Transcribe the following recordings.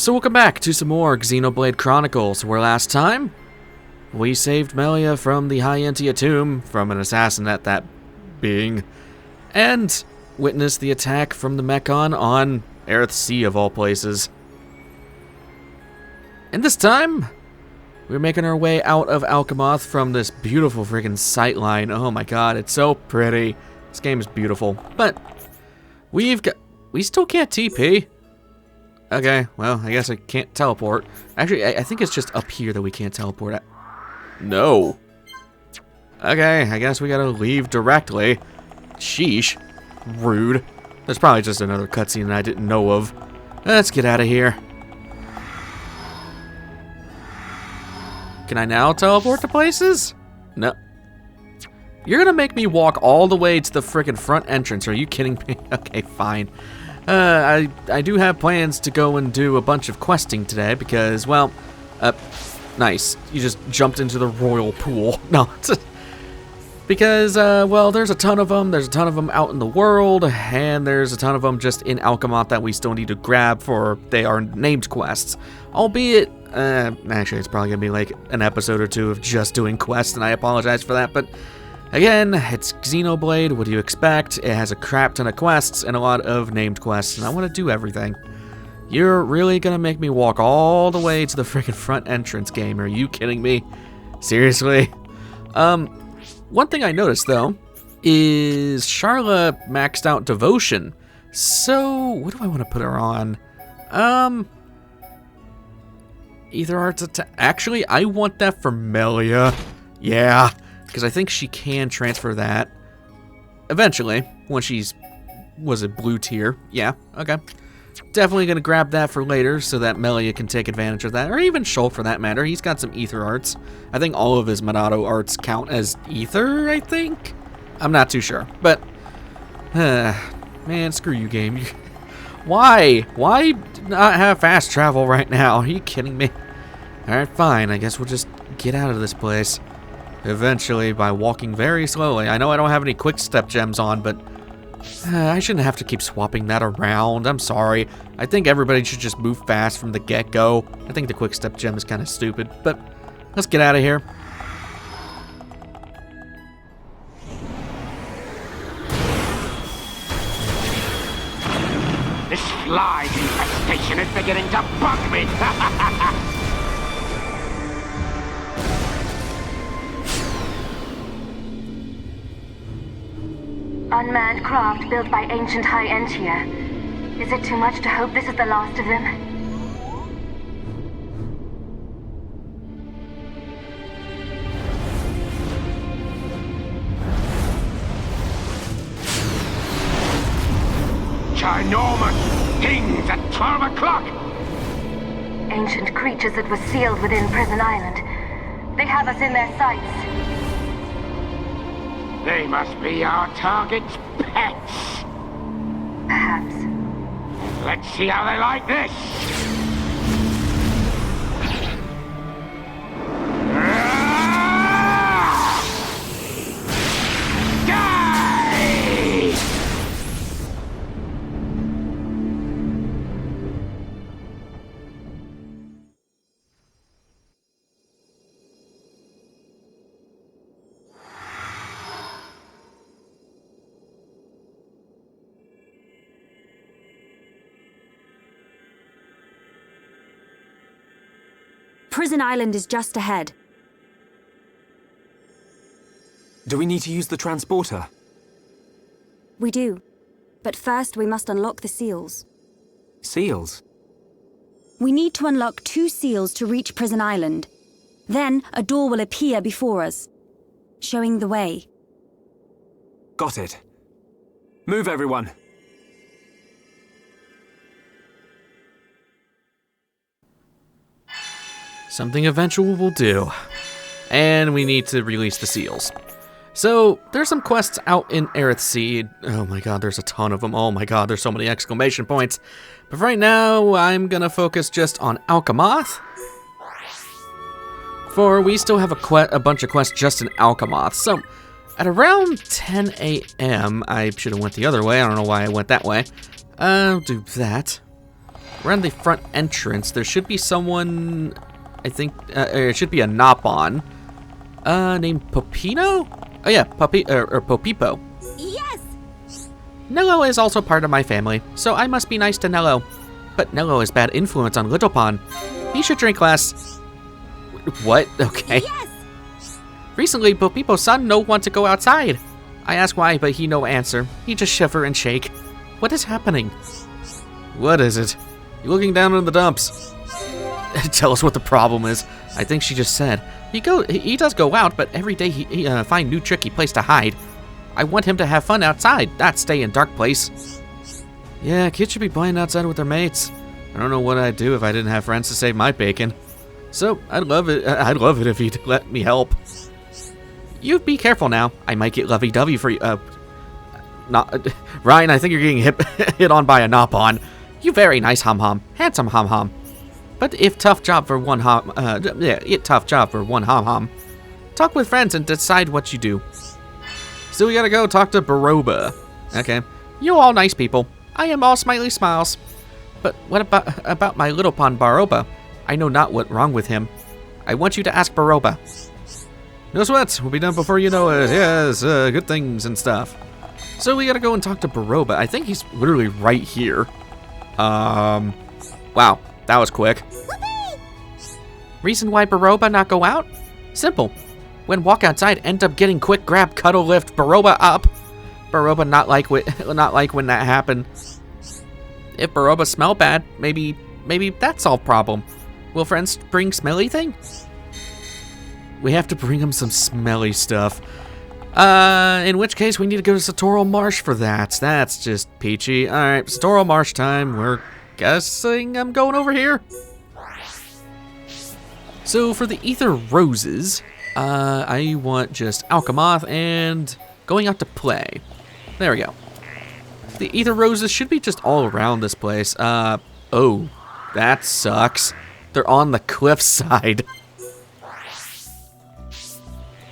So welcome back to some more Xenoblade Chronicles, where last time we saved Melia from the Hyentia tomb from an assassin at that being, and witnessed the attack from the Mechon on Aerith Sea of all places. And this time, we're making our way out of Alcamoth from this beautiful freaking sightline. Oh my god, it's so pretty. This game is beautiful. But we still can't TP. Okay, well, I guess I can't teleport. Actually, I think it's just up here that we can't teleport at. No. Okay, I guess we gotta leave directly. Sheesh. Rude. There's probably just another cutscene that I didn't know of. Let's get out of here. Can I now teleport to places? No. You're gonna make me walk all the way to the frickin' front entrance. Are you kidding me? Okay, fine. I do have plans to go and do a bunch of questing today because, well, nice. You just jumped into the royal pool. No, because, well, there's a ton of them. There's a ton of them out in the world, and there's a ton of them just in Alcamoth that we still need to grab for they are named quests. Albeit, actually, it's probably gonna be like an episode or two of just doing quests, and I apologize for that, but again, it's Xenoblade. What do you expect? It has a crap ton of quests and a lot of named quests, and I want to do everything. You're really gonna make me walk all the way to the freaking front entrance, game? Are you kidding me? Seriously? One thing I noticed, though, is Charla maxed out Devotion. So, what do I want to put her on? Either Arts Attack. Actually, I want that for Melia. Yeah, because I think she can transfer that eventually when she's, was it blue tier? Yeah, okay. Definitely going to grab that for later so that Melia can take advantage of that, or even Shulk for that matter. He's got some ether arts. I think all of his Monado arts count as ether, I think? I'm not too sure, but man, screw you, game. Why? Why not have fast travel right now? Are you kidding me? Alright, fine. I guess we'll just get out of this place eventually by walking very slowly. I know I don't have any quick step gems on, but I shouldn't have to keep swapping that around. I'm sorry. I think everybody should just move fast from the get-go. I think the quick step gem is kind of stupid, but let's get out of here. This fly infestation is beginning to bug me. Unmanned craft built by ancient Hyentia. Is it too much to hope this is the last of them? Ginormous things at 12 o'clock! Ancient creatures that were sealed within Prison Island. They have us in their sights. They must be our target's pets. Perhaps. Let's see how they like this. Die! Prison Island is just ahead. Do we need to use the transporter? We do. But first we must unlock the seals. Seals? We need to unlock 2 seals to reach Prison Island. Then a door will appear before us, showing the way. Got it. Move, everyone. Something eventual will do. And we need to release the seals. So, there's some quests out in Aerith Sea. Oh my god, there's a ton of them. Oh my god, there's so many exclamation points. But right now, I'm gonna focus just on Alcamoth. For we still have a bunch of quests just in Alcamoth. So, at around 10 a.m., I should have went the other way. I don't know why I went that way. I'll do that. around the front entrance, there should be someone, I think, it should be a Nopon, named Popino? Oh yeah, Popipo. Yes! Nello is also part of my family, so I must be nice to Nello. But Nello is bad influence on Little Pon. He should drink less. What? Okay. Yes! Recently, Popipo's son no want to go outside. I ask why, but he no answer. He just shiver and shake. What is happening? What is it? You're looking down in the dumps. Tell us what the problem is. I think she just said. He does go out, but every day he find new tricky place to hide. I want him to have fun outside, not stay in dark place. Yeah, kids should be playing outside with their mates. I don't know what I'd do if I didn't have friends to save my bacon. So, I'd love it if he'd let me help. You be careful now. I might get lovey-dovey for you. Ryan, I think you're getting hit on by a Nopon. You very nice hum-hum. Handsome hum-hum. But if tough job for one tough job for one hum-hum. Talk with friends and decide what you do. So we gotta go talk to Baroba. Okay. You all nice people. I am all smiley smiles. But what about my little pon Baroba? I know not what wrong with him. I want you to ask Baroba. No sweats. We'll be done before you know it. Yes, good things and stuff. So we gotta go and talk to Baroba. I think he's literally right here. Wow, that was quick. Reason why Baroba not go out? Simple. When walk outside, end up getting quick grab, cuddle, lift Baroba up. Baroba not like when that happened. If Baroba smell bad, maybe that's all problem. Will friends bring smelly thing? We have to bring him some smelly stuff. In which case we need to go to Satoral Marsh for that. That's just peachy. Alright, Satoral Marsh time. We're guessing I'm going over here. So for the Ether Roses, I want just Alcamoth and going out to play. There we go. The Ether Roses should be just all around this place. Oh, that sucks. They're on the cliffside.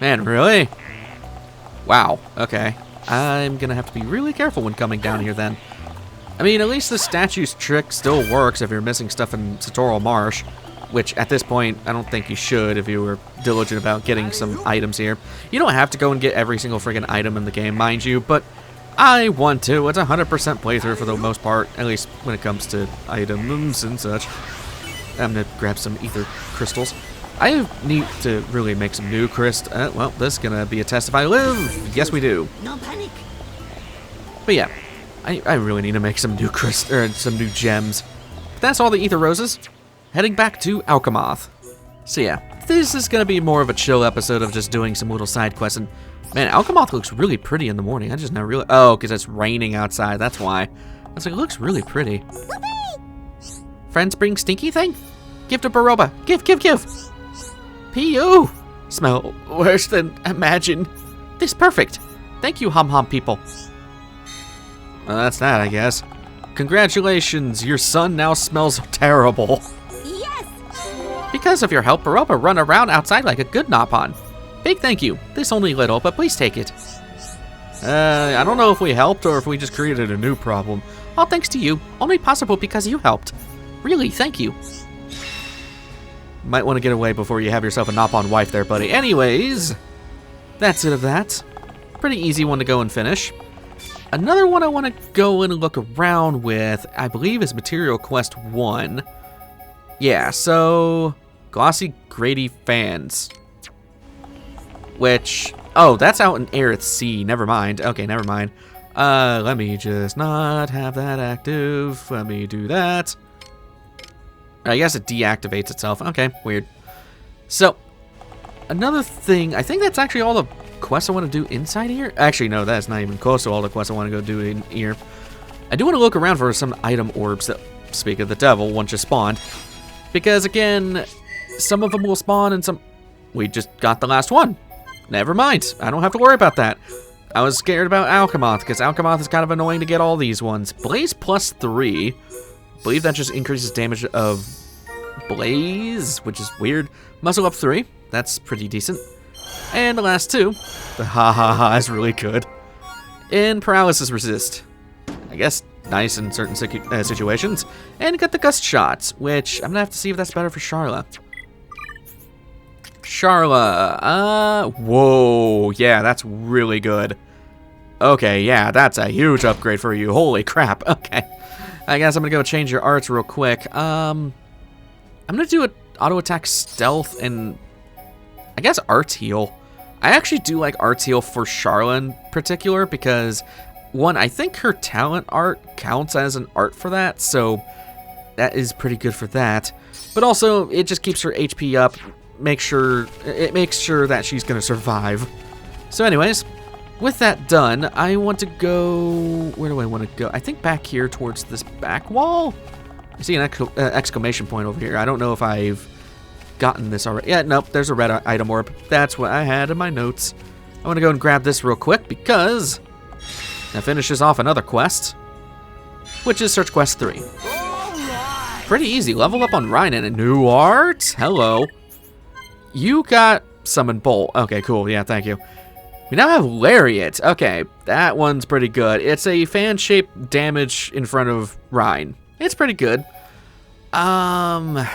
Man, really? Wow, okay. I'm gonna have to be really careful when coming down here then. I mean, at least the statue's trick still works if you're missing stuff in Satoral Marsh, which at this point, I don't think you should if you were diligent about getting some items here. You don't have to go and get every single friggin' item in the game, mind you, but I want to. It's a 100% playthrough for the most part, at least when it comes to items and such. I'm gonna grab some ether crystals. I need to really make some new crystals. Well, this is gonna be a test if I live. Yes, we do. No panic. But yeah, I really need to make some new some new gems. But that's all the Ether Roses. Heading back to Alcamoth. So yeah, this is gonna be more of a chill episode of just doing some little side quests. And man, Alcamoth looks really pretty in the morning. I just now realized. Oh, because it's raining outside. That's why. I was like, it looks really pretty. Friends bring stinky thing? Give to Baroba. Give. P.U. Smell worse than imagine. This perfect. Thank you, hum people. Well, that's that, I guess. Congratulations, your son now smells terrible. Yes! Because of your help, Baroba run around outside like a good Nopon. Big thank you. This only little, but please take it. I don't know if we helped or if we just created a new problem. All thanks to you. Only possible because you helped. Really, thank you. Might want to get away before you have yourself a Nopon wife there, buddy. Anyways, that's it of that. Pretty easy one to go and finish. Another one I want to go and look around with, I believe, is Material Quest 1. Yeah, so Glossy Grady Fans. Which, oh, that's out in Aerith Sea. Never mind. Okay, never mind. Let me just not have that active. Let me do that. I guess it deactivates itself. Okay, weird. So, another thing, I think that's actually all the quests I want to do inside here. Actually, no, that's not even close to all the quests I want to go do in here. I do want to look around for some item orbs that, speak of the devil, once you spawned. Because, again, some of them will spawn and some... We just got the last one. Never mind. I don't have to worry about that. I was scared about Alcamoth, because Alcamoth is kind of annoying to get all these ones. Blaze plus 3. I believe that just increases damage of Blaze, which is weird. Muscle up 3. That's pretty decent. And the last two. The ha ha ha is really good. And Paralysis Resist. I guess nice in certain situations. And got the gust shots, which I'm gonna have to see if that's better for Charla. Charla, whoa, yeah, that's really good. Okay, yeah, that's a huge upgrade for you. Holy crap. Okay, I guess I'm gonna go change your arts real quick. I'm gonna do an auto attack stealth and I guess arts heal. I actually do like arts heal for Charla in particular because, one, I think her talent art counts as an art for that, so that is pretty good for that. But also, it just keeps her HP up. It makes sure that she's gonna survive. So anyways, with that done, I want to go... Where do I want to go? I think back here towards this back wall. I see an exclamation point over here. I don't know if I've gotten this already. Yeah, nope, there's a red item orb. That's what I had in my notes. I want to go and grab this real quick because that finishes off another quest, which is Search Quest 3. Pretty easy. Level up on Ryan and new art. Hello. You got Summon Bolt. Okay, cool. Yeah, thank you. We now have Lariat. Okay, that one's pretty good. It's a fan-shaped damage in front of Ryan. It's pretty good. Honestly,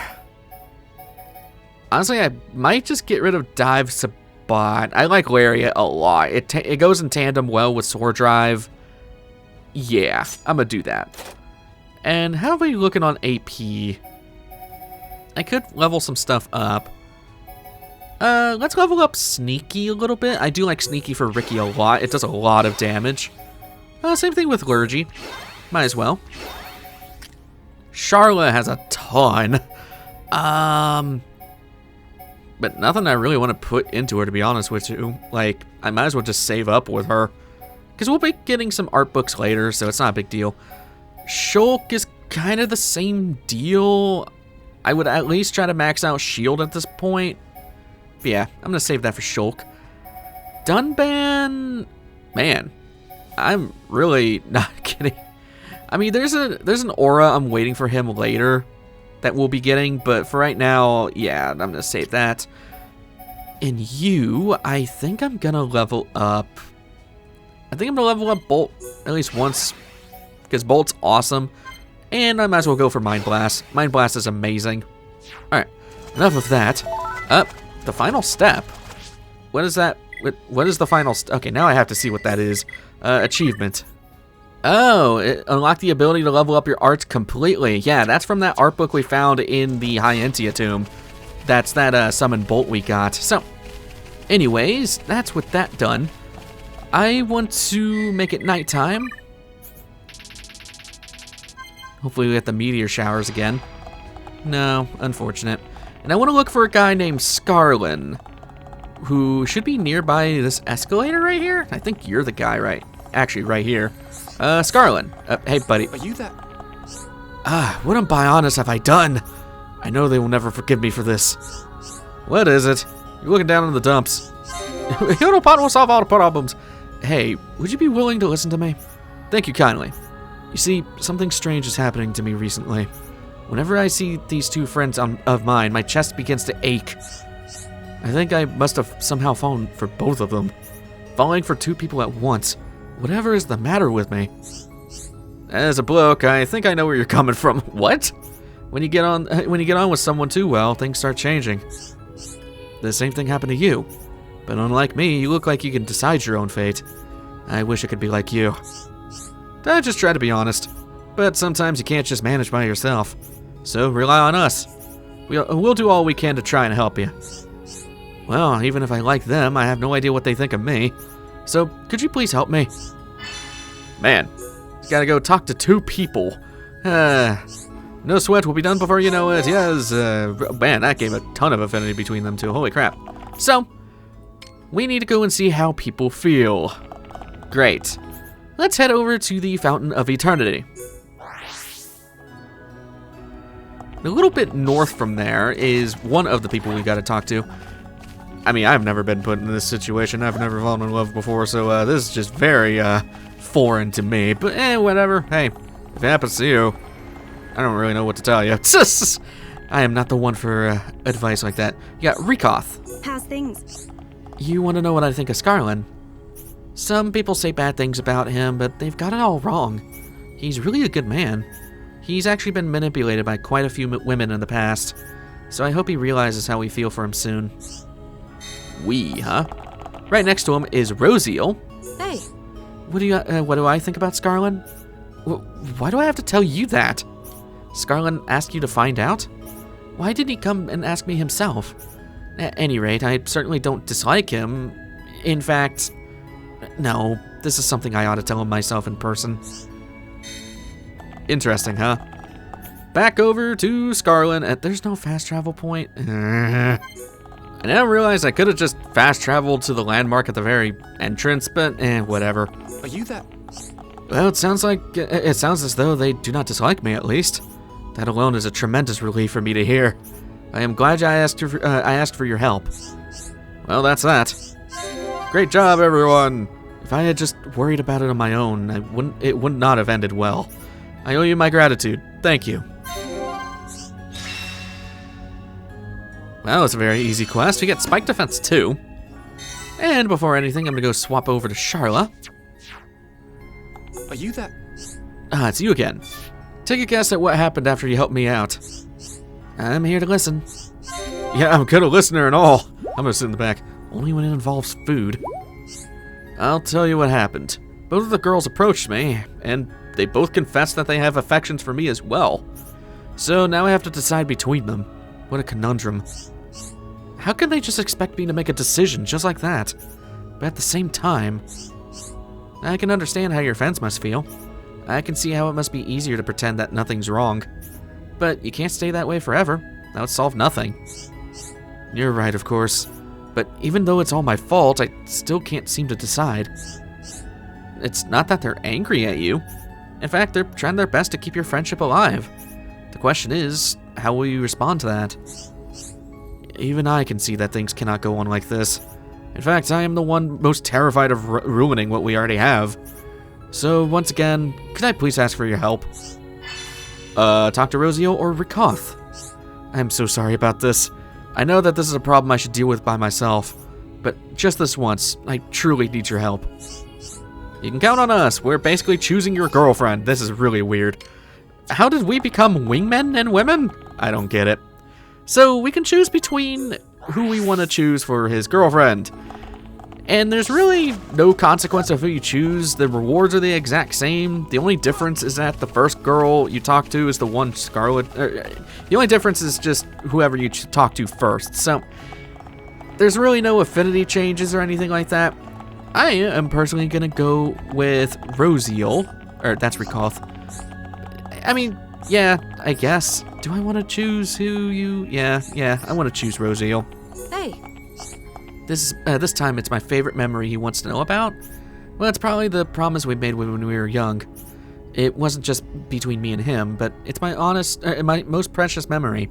I might just get rid of Dive Sabat. I like Lariat a lot. It goes in tandem well with Sword Drive. Yeah, I'm gonna do that. And how are we looking on AP? I could level some stuff up. Let's level up Sneaky a little bit. I do like Sneaky for Ricky a lot. It does a lot of damage. Same thing with Lurgy. Might as well. Charla has a ton. But nothing I really want to put into her, to be honest with you. Like, I might as well just save up with her. Because we'll be getting some art books later, so it's not a big deal. Shulk is kind of the same deal. I would at least try to max out Shield at this point. But yeah, I'm going to save that for Shulk. Dunban... Man, I'm really not kidding. I mean, there's an aura I'm waiting for him later that we'll be getting, but for right now, yeah, I'm going to save that. And you, I think I'm going to level up... I think I'm going to level up Bolt at least once, because Bolt's awesome, and I might as well go for Mind Blast. Mind Blast is amazing. Alright, enough of that. The final step. What is that? What is the final step? Okay, now I have to see what that is. Achievement. Oh, it unlocked the ability to level up your arts completely. Yeah, that's from that art book we found in the High Entia tomb. That's that Summon Bolt we got. So, anyways, that's with that done. I want to make it nighttime. Hopefully we get the meteor showers again. No, unfortunate. And I want to look for a guy named Scarlin, who should be nearby this escalator right here. I think you're the guy, right? Actually, right here. Scarlin. Hey, buddy. Are you that? What in Bionis have I done? I know they will never forgive me for this. What is it? You're looking down in the dumps. Unopod will solve all the problems. Hey, would you be willing to listen to me? Thank you kindly. You see, something strange is happening to me recently. Whenever I see these two friends of mine, my chest begins to ache. I think I must have somehow fallen for both of them. Falling for two people at once. Whatever is the matter with me? As a bloke, I think I know where you're coming from. What? When you get on with someone too well, things start changing. The same thing happened to you. But unlike me, you look like you can decide your own fate. I wish I could be like you. I just try to be honest. But sometimes you can't just manage by yourself. So rely on us. We'll do all we can to try and help you. Well, even if I like them, I have no idea what they think of me. So, could you please help me? Man, gotta go talk to two people. No sweat will be done before you know it. Yes, man, that gave a ton of affinity between them two. Holy crap. So, we need to go and see how people feel. Great. Let's head over to the Fountain of Eternity. A little bit north from there is one of the people we gotta talk to. I mean, I've never been put in this situation. I've never fallen in love before, so this is just very foreign to me. But whatever. Hey, if it happens to you, I don't really know what to tell you. I am not the one for advice like that. You got Rikoth. How's things? You want to know what I think of Scarlin? Some people say bad things about him, but they've got it all wrong. He's really a good man. He's actually been manipulated by quite a few women in the past, so I hope he realizes how we feel for him soon. We, huh? Right next to him is Rosiel. Hey. What do I think about Scarlin? Why do I have to tell you that? Scarlin asked you to find out? Why didn't he come and ask me himself? At any rate, I certainly don't dislike him. In fact, no, this is something I ought to tell him myself in person. Interesting, huh? Back over to Scarlin. There's no fast travel point. I now realize I could have just fast traveled to the landmark at the very entrance, but whatever. Are you that? Well, it sounds as though they do not dislike me, at least. That alone is a tremendous relief for me to hear. I am glad I asked for your help. Well, that's that. Great job, everyone. If I had just worried about it on my own, it would not have ended well. I owe you my gratitude. Thank you. Well, it's a very easy quest. We get Spike Defense 2. And before anything, I'm gonna go swap over to Charla. Are you that? Ah, it's you again. Take a guess at what happened after you helped me out. I'm here to listen. Yeah, I'm good a listener and all. I'm gonna sit in the back. Only when it involves food. I'll tell you what happened. Both of the girls approached me, and they both confessed that they have affections for me as well. So now I have to decide between them. What a conundrum. How can they just expect me to make a decision just like that? But at the same time, I can understand how your friends must feel. I can see how it must be easier to pretend that nothing's wrong. But you can't stay that way forever. That would solve nothing. You're right, of course. But even though it's all my fault, I still can't seem to decide. It's not that they're angry at you. In fact, they're trying their best to keep your friendship alive. The question is, how will you respond to that? Even I can see that things cannot go on like this. In fact, I am the one most terrified of ruining what we already have. So, once again, could I please ask for your help? Talk to Rosiel or Rikoth? I'm so sorry about this. I know that this is a problem I should deal with by myself, but just this once, I truly need your help. You can count on us. We're basically choosing your girlfriend. This is really weird. How did we become wingmen and women? I don't get it. So we can choose between who we want to choose for his girlfriend. And there's really no consequence of who you choose. The rewards are the exact same. The only difference is that the first girl you talk to is the one Scarlet. The only difference is just whoever you talk to first. So there's really no affinity changes or anything like that. I am personally gonna go with Rosiel, or that's Rikoth. I mean, yeah, I guess. Do I want to choose who you? Yeah, I want to choose Rosiel. Hey. This time it's my favorite memory he wants to know about. Well, it's probably the promise we made when we were young. It wasn't just between me and him, but it's my my most precious memory.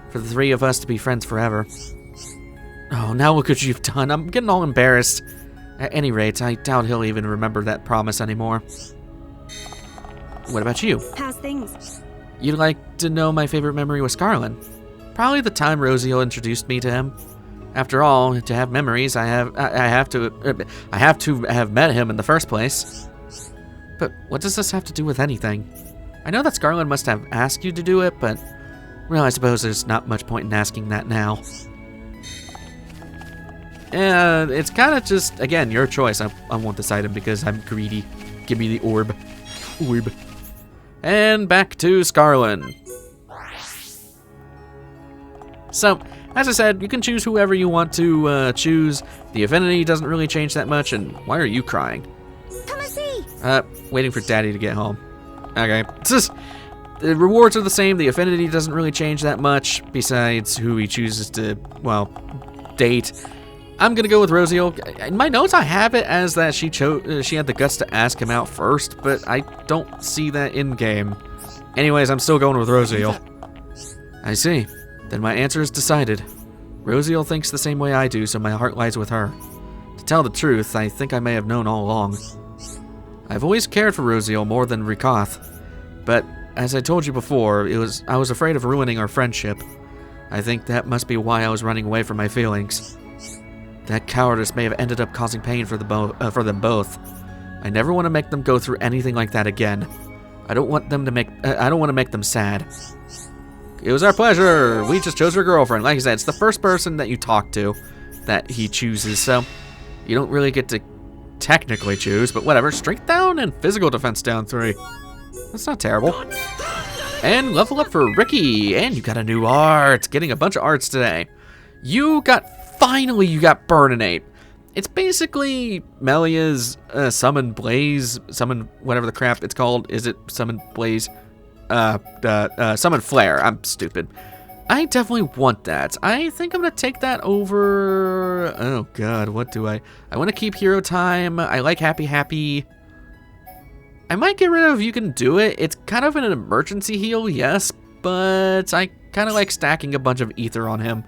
For the three of us to be friends forever. Oh, now look what you've done. I'm getting all embarrassed. At any rate, I doubt he'll even remember that promise anymore. What about you? How's things? You'd like to know my favorite memory with Scarlin? Probably the time Rosiel introduced me to him. After all, to have memories, I have to have met him in the first place. But what does this have to do with anything? I know that Scarlin must have asked you to do it, but well, I suppose there's not much point in asking that now. And it's kind of just, again, your choice. I won't decide him because I'm greedy. Give me the orb. Orb. And back to Scarlin. So, as I said, you can choose whoever you want to choose. The affinity doesn't really change that much, and why are you crying? Come and see! Waiting for Daddy to get home. Okay. The rewards are the same, the affinity doesn't really change that much, besides who he chooses to, well, date. I'm gonna go with Rosiel. In my notes, I have it as that she had the guts to ask him out first, but I don't see that in game. Anyways, I'm still going with Rosiel. I see. Then my answer is decided. Rosiel thinks the same way I do, so my heart lies with her. To tell the truth, I think I may have known all along. I've always cared for Rosiel more than Rikoth, but as I told you before, I was afraid of ruining our friendship. I think that must be why I was running away from my feelings. That cowardice may have ended up causing pain for them both. I never want to make them go through anything like that again. I don't want them to make. I don't want to make them sad. It was our pleasure. We just chose her girlfriend. Like I said, it's the first person that you talk to that he chooses, so you don't really get to technically choose, but whatever. Strength down and physical defense down 3. That's not terrible. And level up for Ricky, and you got a new art. Getting a bunch of arts today. Finally you got Burninate. It's basically Melia's Summon Blaze, Summon whatever the crap it's called. Is it Summon Blaze? Summon Flare. I'm stupid. I definitely want that. I think I'm going to take that over... Oh, God. What do I... I want to keep Hero Time. I like Happy Happy. I might get rid of You Can Do It. It's kind of an emergency heal, yes, but I kind of like stacking a bunch of ether on him.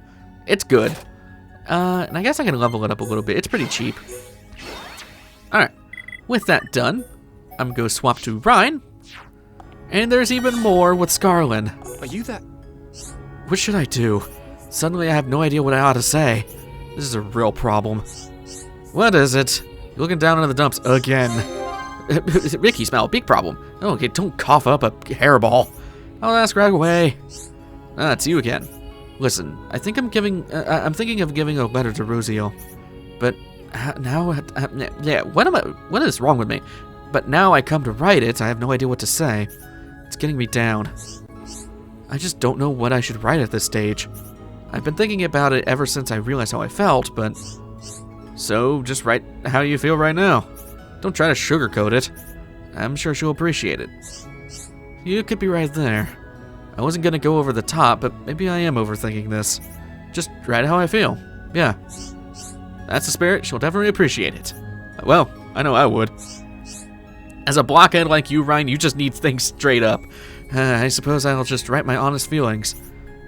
It's good. And I guess I can level it up a little bit. It's pretty cheap. Alright. With that done, I'm going to swap to Rhine. And there's even more with Scarlin. Are you that? What should I do? Suddenly I have no idea what I ought to say. This is a real problem. What is it? You're looking down into the dumps again. Ricky, smell, big problem. Okay, don't cough up a hairball. I'll ask right away. It's you again. Listen, I'm thinking of giving a letter to Rosiel. But now, what is wrong with me? But now I come to write it, I have no idea what to say. It's getting me down. I just don't know what I should write at this stage. I've been thinking about it ever since I realized how I felt, but... So, just write how you feel right now. Don't try to sugarcoat it. I'm sure she'll appreciate it. You could be right there. I wasn't gonna go over the top, but maybe I am overthinking this. Just write how I feel. Yeah. That's the spirit, she'll definitely appreciate it. Well, I know I would. As a blockhead like you, Ryan, you just need things straight up. I suppose I'll just write my honest feelings.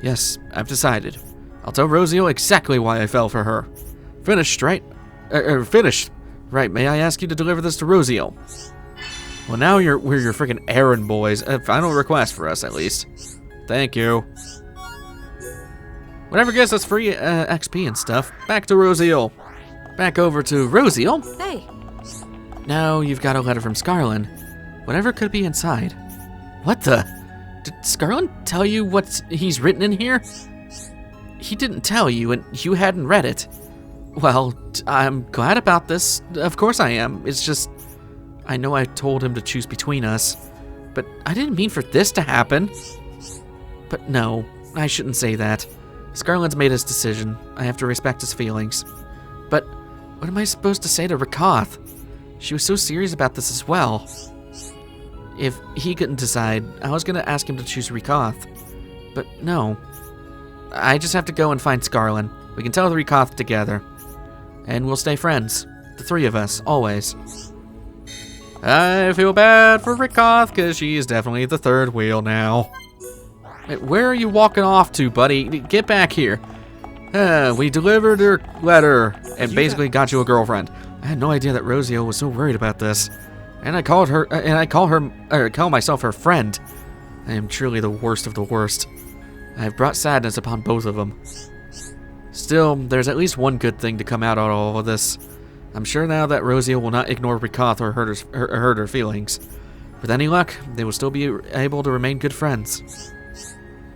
Yes, I've decided. I'll tell Rosiel exactly why I fell for her. Finished, right? Finished. Right, may I ask you to deliver this to Rosiel? Well, now we're your freaking errand boys. A final request for us, at least. Thank you. Whatever gets us free XP and stuff. Back to Rosiel. Back over to Rosiel. Hey. Now you've got a letter from Scarlin. Whatever could be inside. What the? Did Scarlin tell you what he's written in here? He didn't tell you, and you hadn't read it. Well, I'm glad about this. Of course I am. It's just... I know I told him to choose between us, but I didn't mean for this to happen. But no, I shouldn't say that. Scarlin's made his decision. I have to respect his feelings. But what am I supposed to say to Rakath? She was so serious about this as well. If he couldn't decide, I was going to ask him to choose Rakath. But no. I just have to go and find Scarlin. We can tell the Rakath together. And we'll stay friends. The three of us, always. I feel bad for Rakath, because she is definitely the third wheel now. Where are you walking off to, buddy? Get back here. We delivered her letter and basically got you a girlfriend. I had no idea that Rosiel was so worried about this. And I call myself her friend. I am truly the worst of the worst. I have brought sadness upon both of them. Still, there's at least one good thing to come out of all of this. I'm sure now that Rosiel will not ignore Rakath or hurt her feelings. With any luck, they will still be able to remain good friends.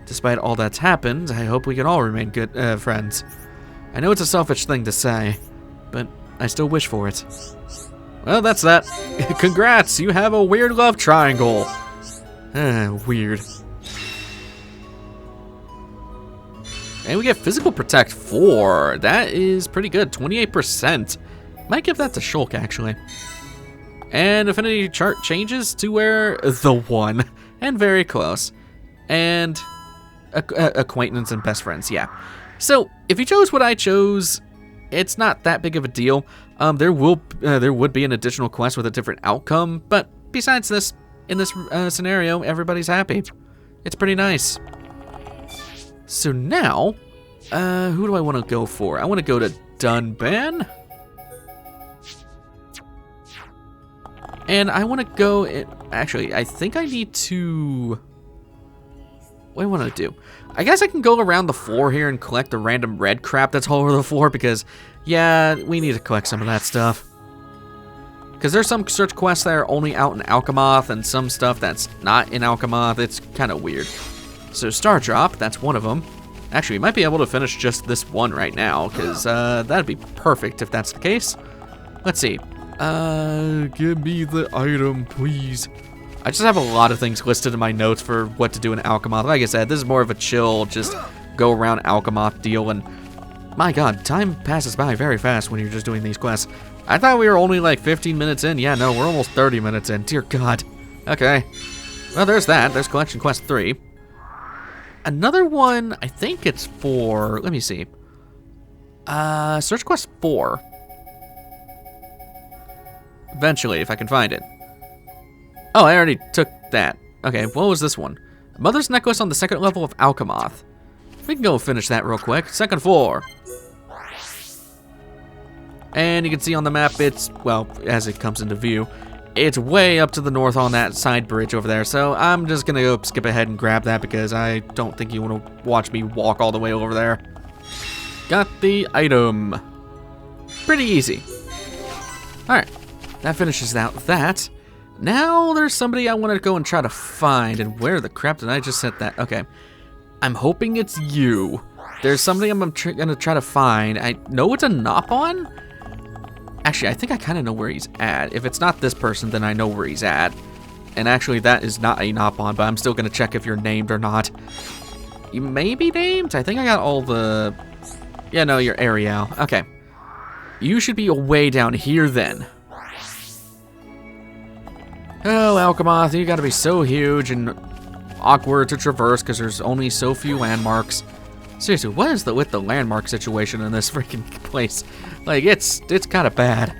Despite all that's happened, I hope we can all remain good friends. I know it's a selfish thing to say, but I still wish for it. Well, that's that. Congrats, you have a weird love triangle. Weird. And we get Physical Protect 4. That is pretty good, 28%. Might give that to Shulk, actually. And Affinity Chart changes to where the 1. And very close. And Acquaintance and Best Friends, yeah. So, if you chose what I chose, it's not that big of a deal. There would be an additional quest with a different outcome, but besides this, in this scenario, everybody's happy. It's pretty nice. So now, who do I want to go for? I want to go to Dunban. And I want to go... Actually, I think I need to... What do I want to do? I guess I can go around the floor here and collect the random red crap that's all over the floor because, yeah, we need to collect some of that stuff. Because there's some search quests that are only out in Alcamoth and some stuff that's not in Alcamoth. It's kind of weird. So Star Drop, that's one of them. Actually, we might be able to finish just this one right now, because that'd be perfect if that's the case. Let's see. Give me the item, please. I just have a lot of things listed in my notes for what to do in Alcamoth. Like I said, this is more of a chill, just go around Alcamoth deal, and my god, time passes by very fast when you're just doing these quests. I thought we were only like 15 minutes in. Yeah, no, we're almost 30 minutes in. Dear god. Okay. Well, there's that. There's Collection Quest 3. Another one, I think it's for, let me see. Search Quest 4. Eventually, if I can find it. Oh, I already took that. Okay, what was this one? Mother's Necklace on the second level of Alcamoth. We can go finish that real quick. Second floor. And you can see on the map, it's, well, as it comes into view, it's way up to the north on that side bridge over there. So I'm just going to go skip ahead and grab that because I don't think you want to watch me walk all the way over there. Got the item. Pretty easy. Alright, that finishes out that. Now there's somebody I want to go and try to find. And where the crap did I just set that? Okay. I'm hoping it's you. There's somebody I'm going to try to find. I know it's a Nopon. Actually, I think I kind of know where he's at. If it's not this person, then I know where he's at. And actually, that is not a Nopon, but I'm still going to check if you're named or not. You may be named? I think I got all the... Yeah, no, you're Ariel. Okay. You should be way down here then. Oh, Alcamoth, you gotta be so huge and awkward to traverse because there's only so few landmarks. Seriously, what is with the landmark situation in this freaking place? Like, it's kind of bad.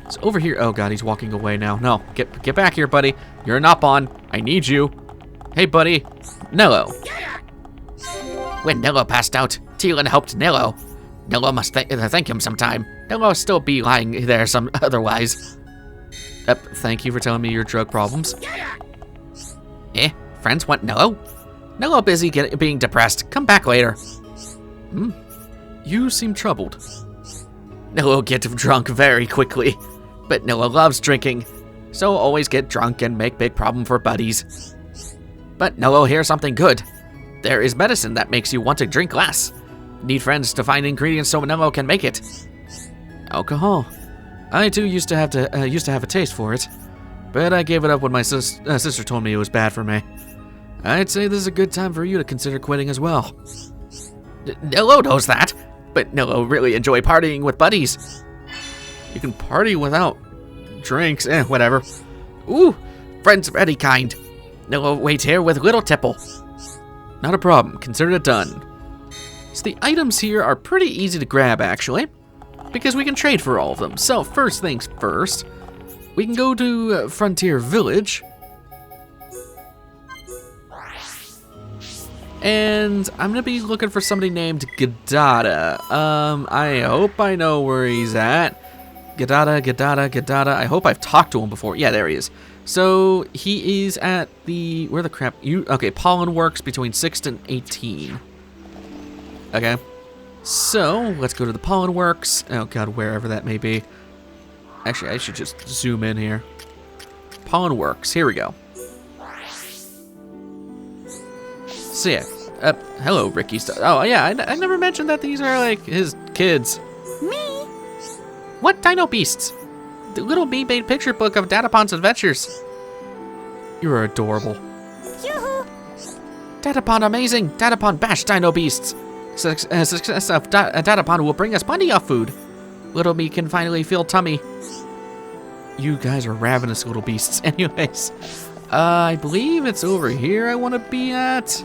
It's over here. Oh god, he's walking away now. No, get back here, buddy. You're not on. I need you. Hey, buddy. Nello. When Nello passed out, Teelan helped Nello. Nello must thank him sometime. Nello still be lying there some otherwise. Thank you for telling me your drug problems. Friends want Nello? Nello busy being depressed. Come back later. You seem troubled. Nello get drunk very quickly, but Nello loves drinking, so always get drunk and make big problem for buddies. But Nello hears something good. There is medicine that makes you want to drink less. Need friends to find ingredients so Nello can make it. Alcohol. I too used to have a taste for it, but I gave it up when my sister told me it was bad for me. I'd say this is a good time for you to consider quitting as well. Nello knows that, but Nello really enjoy partying with buddies. You can party without drinks, whatever. Ooh, friends ready kind. Nello wait here with little tipple. Not a problem, consider it done. So the items here are pretty easy to grab actually, because we can trade for all of them. So first things first, we can go to Frontier Village. And I'm gonna be looking for somebody named Gadada. I hope I know where he's at. Gadada. I hope I've talked to him before. Yeah, there he is. So he is at the, where the crap, okay, Pollen Works between 6th and 18. Okay. So let's go to the Pollen Works. Oh god, wherever that may be. Actually, I should just zoom in here. Pollen Works, here we go. So yeah, hello, Ricky. Oh yeah, I never mentioned that these are like his kids. Me? What dino beasts? The little me-made picture book of Datapon's adventures. You are adorable. Yoo-hoo! Datapon amazing! Datapon bash dino beasts! Success of Datapon will bring us plenty of food. Little me can finally feel tummy. You guys are ravenous little beasts. Anyways, I believe it's over here I want to be at.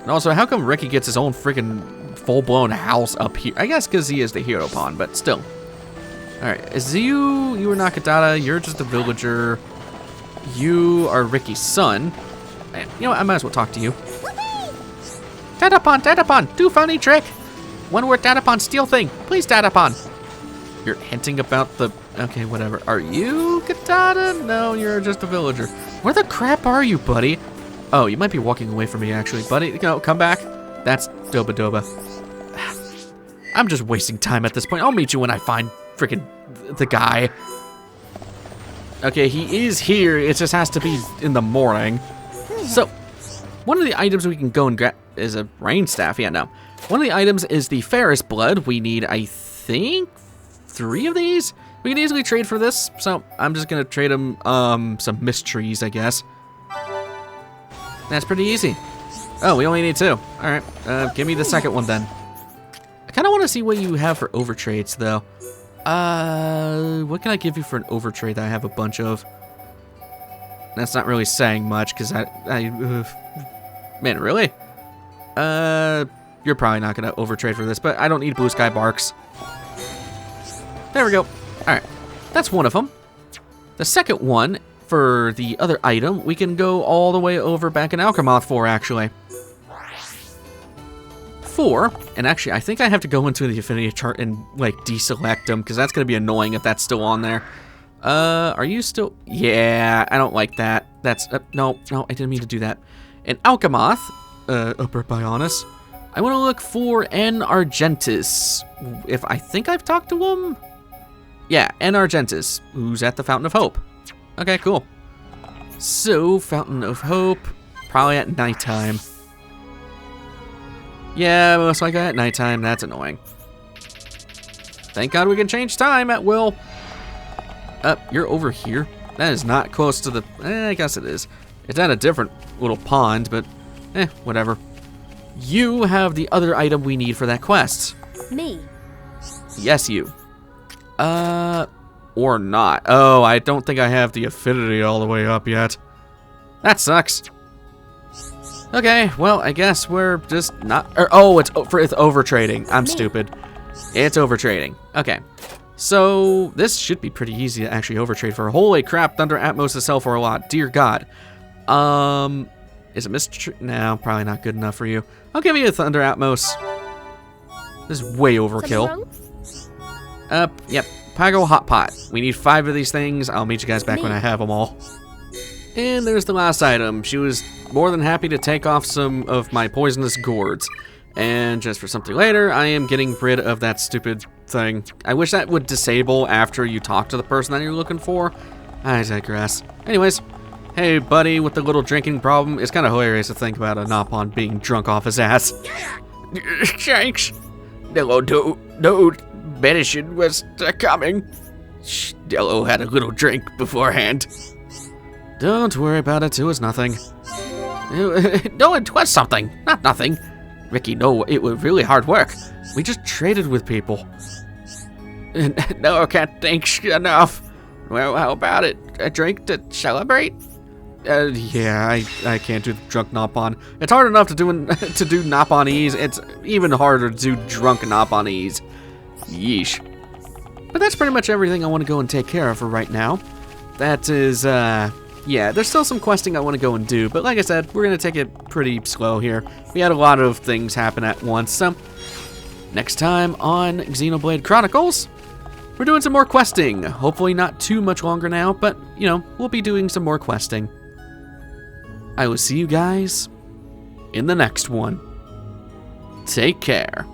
And also, how come Ricky gets his own freaking full-blown house up here? I guess because he is the hero pawn, but still. Alright, is you are Nakadata, you're just a villager. You are Ricky's son. And, you know what, I might as well talk to you. Datapon, do funny trick. One word Datapon, steal thing. Please, Datapon. You're hinting about the, okay, whatever. Are you Gadada? No, you're just a villager. Where the crap are you, buddy? Oh, you might be walking away from me, actually. Buddy, no, come back. That's Doba. I'm just wasting time at this point. I'll meet you when I find freaking the guy. Okay, he is here. It just has to be in the morning. So, one of the items we can go and grab is a rain staff. Yeah, no. One of the items is the Ferris blood. We need, I think, 3 of these. We can easily trade for this. So, I'm just going to trade him some mist trees, I guess. That's pretty easy. Oh, we only need 2. All right, give me the second one then. I kind of want to see what you have for overtrades, though. What can I give you for an overtrade that I have a bunch of? That's not really saying much, because man, really? You're probably not going to overtrade for this, but I don't need blue sky barks. There we go. All right, that's one of them. The second one, for the other item, we can go all the way over back in Alcamoth for, actually. 4, and actually, I think I have to go into the affinity chart and, like, deselect them, because that's going to be annoying if that's still on there. Are you still? Yeah, I don't like that. That's, no, I didn't mean to do that. In Alcamoth, Upper Bionis, I want to look for N. Argentis. If I think I've talked to him? Yeah, N. Argentis, who's at the Fountain of Hope. Okay, cool. So, Fountain of Hope, probably at nighttime. Yeah, most likely at nighttime. That's annoying. Thank God we can change time at will. You're over here. That is not close to the... I guess it is. It's at a different little pond, but... whatever. You have the other item we need for that quest. Me? Yes, you. Or not. Oh, I don't think I have the affinity all the way up yet. That sucks. Okay, well, I guess we're just not... it's overtrading. I'm stupid. It's overtrading. Okay. So, this should be pretty easy to actually overtrade for. Holy crap, Thunder Atmos to sell for a lot. Dear God. Is it Mr. No, probably not good enough for you. I'll give you a Thunder Atmos. This is way overkill. Yep. Pago Hot Pot. We need 5 of these things. I'll meet you guys back when I have them all. And there's the last item. She was more than happy to take off some of my poisonous gourds. And just for something later, I am getting rid of that stupid thing. I wish that would disable after you talk to the person that you're looking for. I digress. Anyways, hey buddy with the little drinking problem. It's kind of hilarious to think about a Nopon being drunk off his ass. Thanks. No, medicine was coming. Dello had a little drink beforehand. Don't worry about it, it was nothing. No, it was something, not nothing. Ricky, no, it was really hard work. We just traded with people. No, I can't think enough. Well, how about it? A drink to celebrate? Yeah, I can't do the drunk Nopon. It's hard enough to do Noponese. It's even harder to do drunk Noponese. Yeesh. But that's pretty much everything I want to go and take care of for right now. That is, yeah, there's still some questing I want to go and do, but like I said, we're going to take it pretty slow here. We had a lot of things happen at once, so next time on Xenoblade Chronicles, we're doing some more questing. Hopefully not too much longer now, but, you know, we'll be doing some more questing. I will see you guys in the next one. Take care.